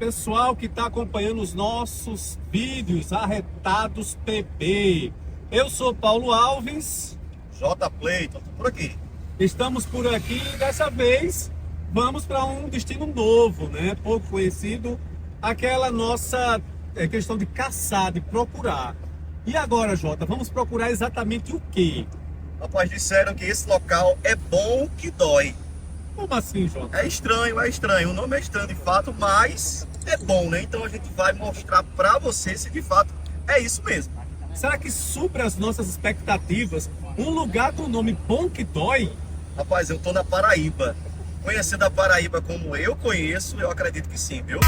pessoal que está acompanhando os nossos vídeos Arretados PB. Eu sou Paulo Alves. J Play, tô por aqui. Estamos por aqui e dessa vez vamos para um destino novo, né? Pouco conhecido. Aquela nossa questão de caçar, de procurar. E agora, Jota, vamos procurar exatamente o quê? Rapaz, disseram que esse local é bom que dói. Como assim, Jota? É estranho, é estranho. O nome é estranho de fato, mas é bom, né? Então a gente vai mostrar pra você se de fato é isso mesmo. Será que supre as nossas expectativas um lugar com o nome Bom que Dói? Rapaz, eu tô na Paraíba. Conhecendo a Paraíba como eu conheço, eu acredito que sim, viu?